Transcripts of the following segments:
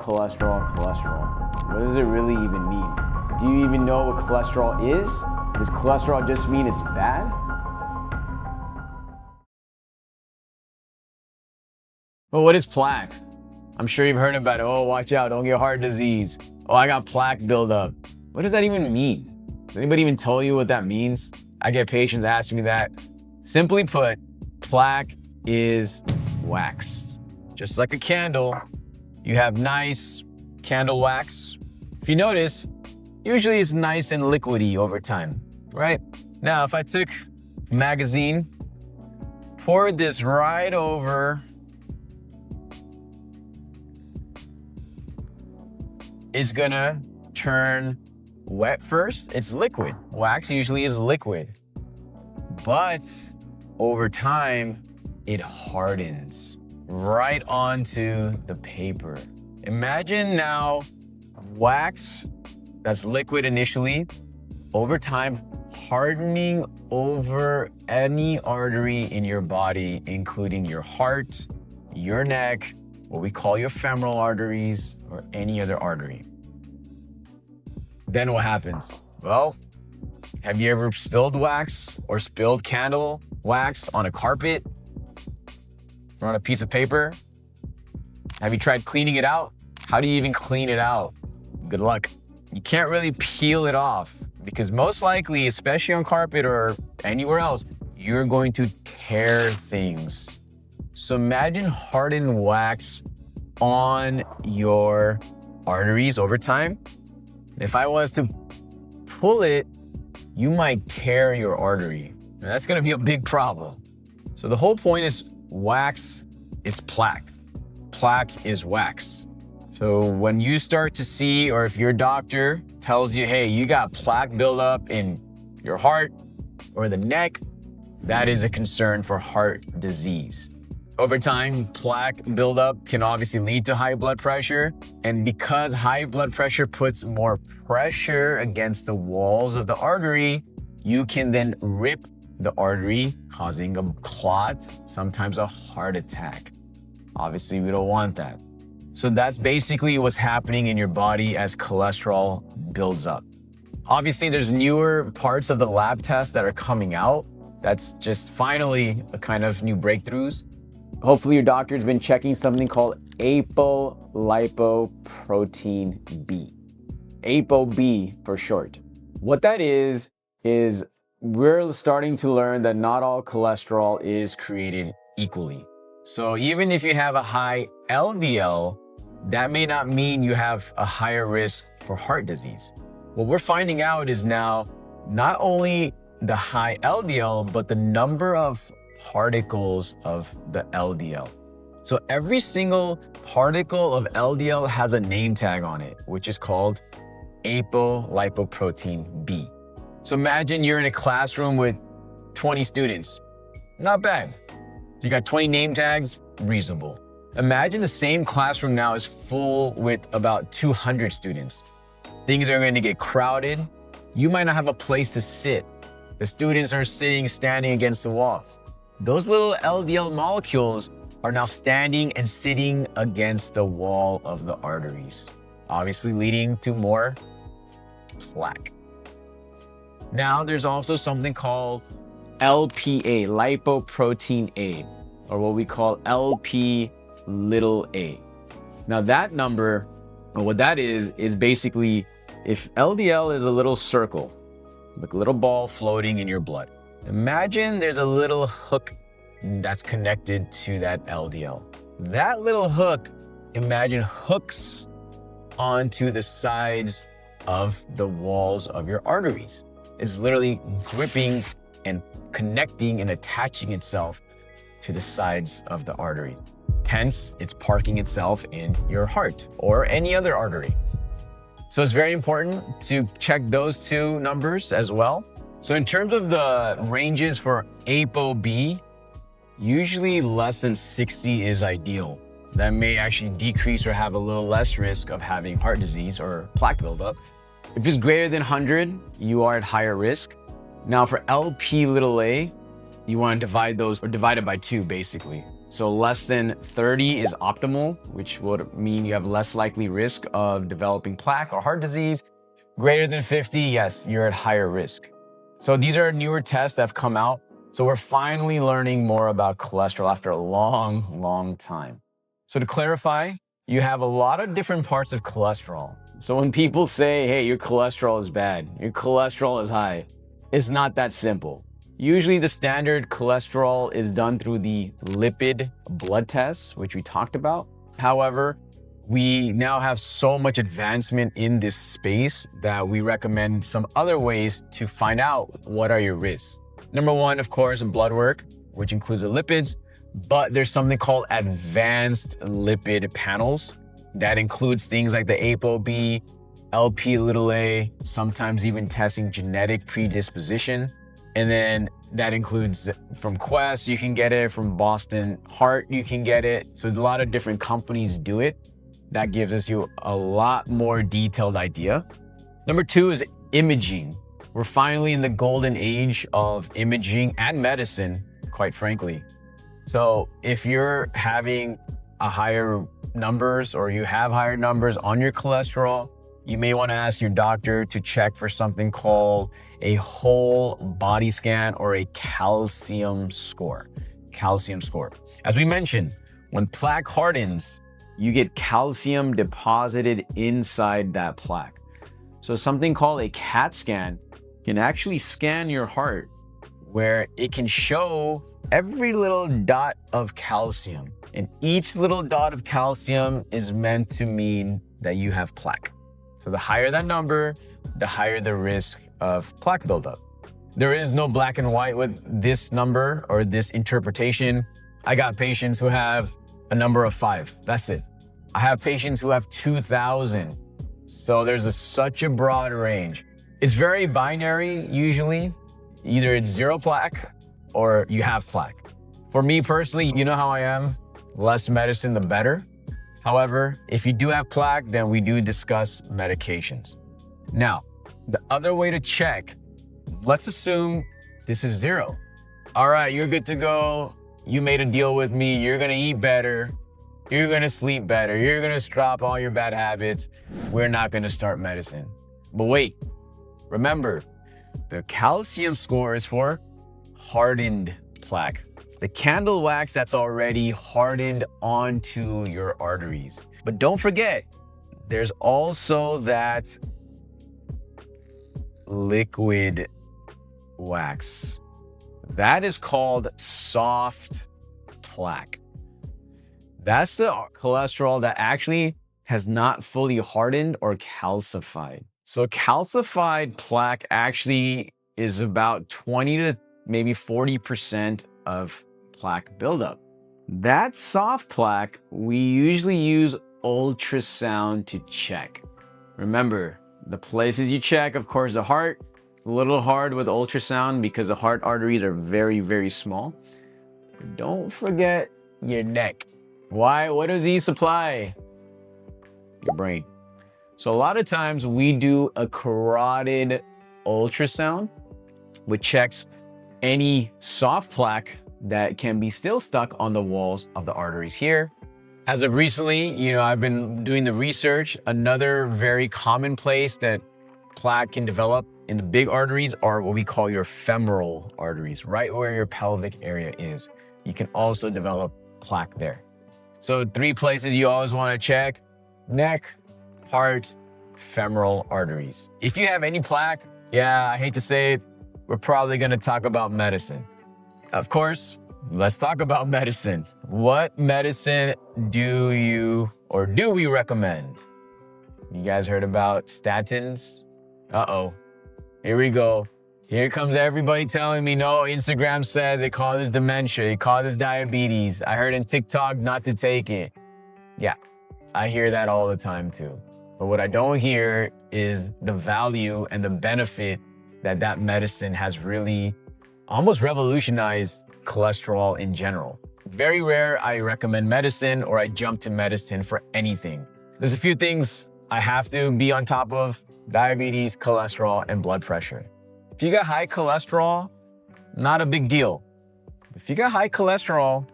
cholesterol. What does it really even mean? Do you even know what cholesterol is? Does cholesterol just mean it's bad? Well, what is plaque? I'm sure you've heard about it. Oh, watch out, don't get heart disease. Oh, I got plaque buildup. What does that even mean? Does anybody even tell you what that means? I get patients asking me that. Simply put, plaque is wax. Just like a candle, you have nice candle wax. If you notice, usually it's nice and liquidy over time, right? Now, if I took a magazine, poured this right over, it's gonna turn wet first. It's liquid. Wax usually is liquid. But over time, it hardens right onto the paper. Imagine now wax that's liquid initially, over time, hardening over any artery in your body, including your heart, your neck, what we call your femoral arteries, or any other artery. Then what happens? Well, have you ever spilled wax or spilled candle wax on a carpet or on a piece of paper? Have you tried cleaning it out? How do you even clean it out? Good luck. You can't really peel it off because most likely, especially on carpet or anywhere else, you're going to tear things. So imagine hardened wax on your arteries over time. If I was to pull it, you might tear your artery. And that's gonna be a big problem. So the whole point is wax is plaque. Plaque is wax. So when you start to see, or if your doctor tells you, hey, you got plaque buildup in your heart or the neck, that is a concern for heart disease. Over time, plaque buildup can obviously lead to high blood pressure. And because high blood pressure puts more pressure against the walls of the artery, you can then rip the artery, causing a clot, sometimes a heart attack. Obviously, we don't want that. So that's basically what's happening in your body as cholesterol builds up. Obviously, there's newer parts of the lab tests that are coming out. That's just finally a kind of new breakthroughs. Hopefully your doctor's been checking something called apolipoprotein B. ApoB for short. What that is we're starting to learn that not all cholesterol is created equally. So even if you have a high LDL, that may not mean you have a higher risk for heart disease. What we're finding out is now not only the high LDL, but the number of particles of the LDL. So every single particle of LDL has a name tag on it, which is called apolipoprotein B. So imagine you're in a classroom with 20 students. Not bad. You got 20 name tags, reasonable. Imagine the same classroom now is full with about 200 students. Things are going to get crowded. You might not have a place to sit. The students are standing against the wall. Those little LDL molecules are now standing and sitting against the wall of the arteries, obviously leading to more plaque. Now, there's also something called LPA, lipoprotein A, or what we call LP little a. Now that number, or what that is basically if LDL is a little circle, like a little ball floating in your blood. Imagine there's a little hook that's connected to that LDL. That little hook, imagine hooks onto the sides of the walls of your arteries. It's literally gripping and connecting and attaching itself to the sides of the artery. Hence, it's parking itself in your heart or any other artery. So it's very important to check those two numbers as well. So in terms of the ranges for ApoB, usually less than 60 is ideal. That may actually decrease or have a little less risk of having heart disease or plaque buildup. If it's greater than 100, you are at higher risk. Now for LP little a, you want to divide those or divide it by 2 basically. So less than 30 is optimal, which would mean you have less likely risk of developing plaque or heart disease. Greater than 50, yes, you're at higher risk. So these are newer tests that have come out. So we're finally learning more about cholesterol after a long time. So to clarify, you have a lot of different parts of cholesterol. So when people say, hey, your cholesterol is bad, your cholesterol is high, it's not that simple. Usually the standard cholesterol is done through the lipid blood tests, which we talked about. However, we now have so much advancement in this space that we recommend some other ways to find out what are your risks. Number one, of course, blood work, which includes the lipids, but there's something called advanced lipid panels that includes things like the ApoB, LP(a), sometimes even testing genetic predisposition. And then that includes from Quest, you can get it, from Boston Heart, you can get it. So a lot of different companies do it. That gives us a lot more detailed idea. Number two is imaging. We're finally in the golden age of imaging and medicine, quite frankly. So if you're having a higher numbers or you have higher numbers on your cholesterol, you may want to ask your doctor to check for something called a whole body scan or a calcium score. As we mentioned, when plaque hardens, you get calcium deposited inside that plaque. So something called a CAT scan can actually scan your heart where it can show every little dot of calcium. And each little dot of calcium is meant to mean that you have plaque. So the higher that number, the higher the risk of plaque buildup. There is no black and white with this number or this interpretation. I got patients who have a number of 5. That's it. I have patients who have 2,000. So there's such a broad range. It's very binary usually. Either it's 0 plaque or you have plaque. For me personally, you know how I am. Less medicine, the better. However, if you do have plaque, then we do discuss medications. Now, the other way to check, let's assume this is 0. All right, you're good to go. You made a deal with me. You're gonna eat better. You're gonna sleep better. You're gonna stop all your bad habits. We're not gonna start medicine. But wait, remember, the calcium score is for hardened plaque. The candle wax that's already hardened onto your arteries. But don't forget, there's also that liquid wax. That is called soft plaque. That's the cholesterol that actually has not fully hardened or calcified. So calcified plaque actually is about 20 to maybe 40% of plaque buildup. That soft plaque, we usually use ultrasound to check. Remember, the places you check, of course, the heart, a little hard with ultrasound because the heart arteries are very small. Don't forget your neck. Why? What do these supply? Your brain. So a lot of times we do a carotid ultrasound, which checks any soft plaque that can be still stuck on the walls of the arteries here. As of recently, I've been doing the research. Another very common place that plaque can develop in the big arteries are what we call your femoral arteries, right where your pelvic area is. You can also develop plaque there. So 3 places you always want to check: neck, heart, femoral arteries. If you have any plaque, yeah, I hate to say it, we're probably going to talk about medicine. Of course, let's talk about medicine. What medicine do we recommend? You guys heard about statins? Uh-oh. Here we go. Here comes everybody telling me, no, Instagram says it causes dementia, it causes diabetes. I heard in TikTok not to take it. Yeah, I hear that all the time too. But what I don't hear is the value and the benefit that medicine has really almost revolutionized cholesterol in general. Very rare I recommend medicine or I jump to medicine for anything. There's a few things I have to be on top of: diabetes, cholesterol, and blood pressure. If you got high cholesterol, not a big deal. If you got high cholesterol,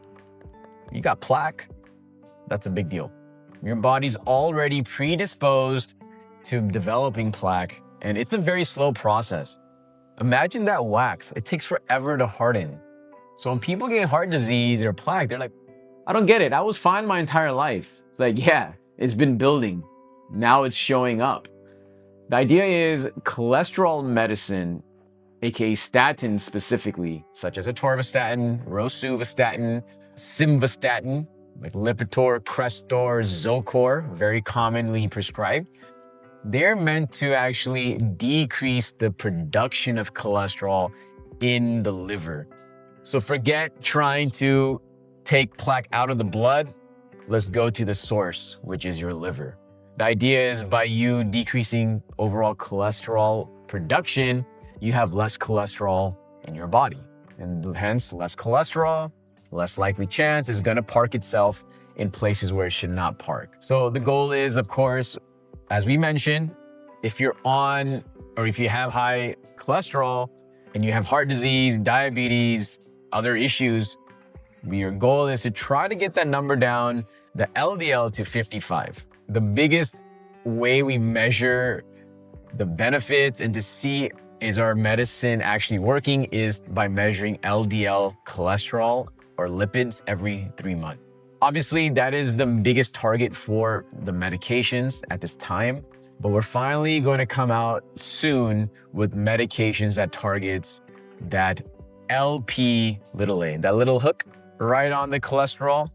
you got plaque, that's a big deal. Your body's already predisposed to developing plaque, and it's a very slow process. Imagine that wax, it takes forever to harden. So when people get heart disease or plaque, they're like, I don't get it. I was fine my entire life. It's like, yeah, it's been building. Now it's showing up. The idea is cholesterol medicine, aka statins specifically, such as atorvastatin, rosuvastatin, simvastatin, like Lipitor, Crestor, Zocor, very commonly prescribed. They're meant to actually decrease the production of cholesterol in the liver. So forget trying to take plaque out of the blood. Let's go to the source, which is your liver. The idea is by you decreasing overall cholesterol production, you have less cholesterol in your body. And hence, less cholesterol, less likely chance is going to park itself in places where it should not park. So the goal is, of course, as we mentioned, if you're on or if you have high cholesterol and you have heart disease, diabetes, other issues, your goal is to try to get that number down, the LDL, to 55. The biggest way we measure the benefits and to see is our medicine actually working is by measuring LDL cholesterol or lipids every 3 months. Obviously, that is the biggest target for the medications at this time, but we're finally going to come out soon with medications that targets that LP little a, that little hook right on the cholesterol.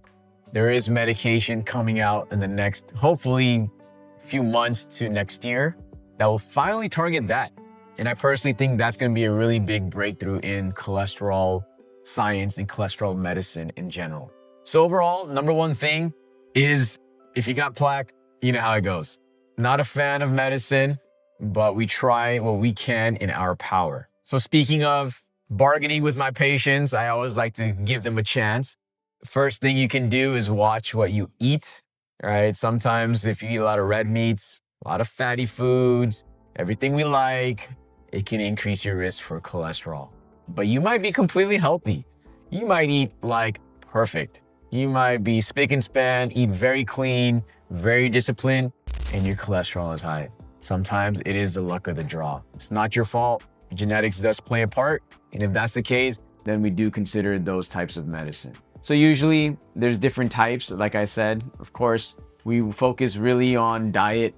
There is medication coming out in the next, hopefully, few months to next year that will finally target that. And I personally think that's going to be a really big breakthrough in cholesterol science and cholesterol medicine in general. So overall, number one thing is if you got plaque, you know how it goes. Not a fan of medicine, but we try what we can in our power. So speaking of bargaining with my patients, I always like to give them a chance. First thing you can do is watch what you eat, right? Sometimes if you eat a lot of red meats, a lot of fatty foods, everything we like, it can increase your risk for cholesterol. But you might be completely healthy. You might eat like perfect. You might be spick and span, eat very clean, very disciplined, and your cholesterol is high. Sometimes it is the luck of the draw. It's not your fault. Genetics does play a part. And if that's the case, then we do consider those types of medicine. So usually there's different types. Like I said, of course, we focus really on diet.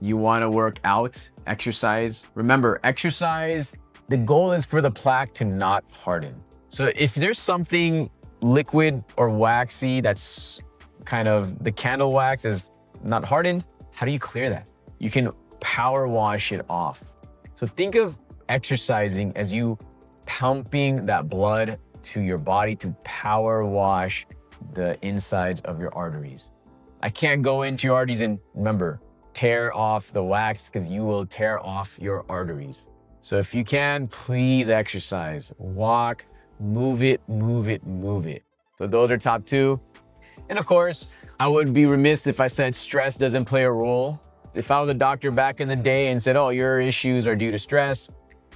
You want to work out, exercise. Remember, exercise, the goal is for the plaque to not harden. So if there's something liquid or waxy that's kind of the candle wax is not hardened, how do you clear that? You can power wash it off. So think of exercising as you pumping that blood to your body to power wash the insides of your arteries. I can't go into your arteries and remember, tear off the wax because you will tear off your arteries. So if you can, please exercise, walk, move it, move it, move it. So those are top two. And of course, I would be remiss if I said stress doesn't play a role. If I was a doctor back in the day and said, oh, your issues are due to stress,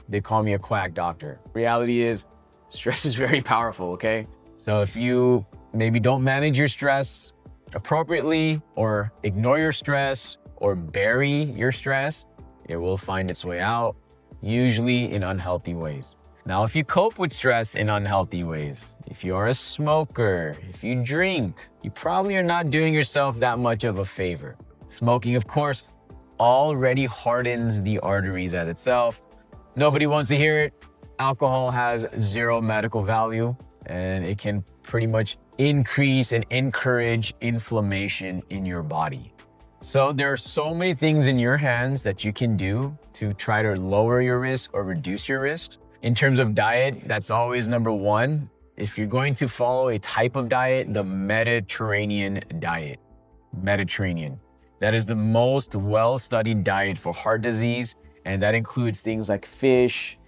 they call me a quack doctor. Reality is stress is very powerful, okay? So if you maybe don't manage your stress appropriately or ignore your stress or bury your stress, it will find its way out, usually in unhealthy ways. Now, if you cope with stress in unhealthy ways, if you are a smoker, if you drink, you probably are not doing yourself that much of a favor. Smoking, of course, already hardens the arteries as itself. Nobody wants to hear it. Alcohol has zero medical value, and it can pretty much increase and encourage inflammation in your body. So there are so many things in your hands that you can do to try to lower your risk or reduce your risk. In terms of diet, that's always number one. If you're going to follow a type of diet, the Mediterranean diet. Mediterranean. That is the most well-studied diet for heart disease, and that includes things like fish,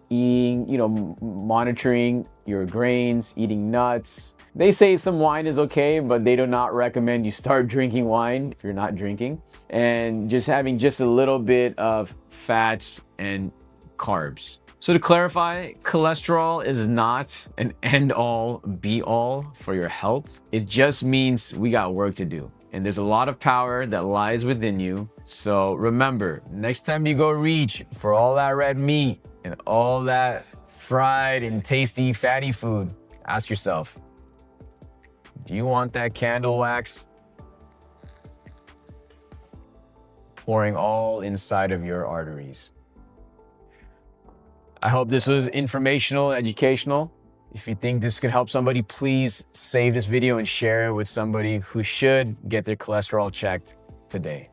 eating, monitoring your grains, eating nuts. They say some wine is okay, but they do not recommend you start drinking wine if you're not drinking. And just having just a little bit of fats and carbs. So to clarify, cholesterol is not an end-all, be-all for your health. It just means we got work to do. And there's a lot of power that lies within you. So remember, next time you go reach for all that red meat and all that fried and tasty fatty food, ask yourself, do you want that candle wax pouring all inside of your arteries? I hope this was informational, educational. If you think this could help somebody, please save this video and share it with somebody who should get their cholesterol checked today.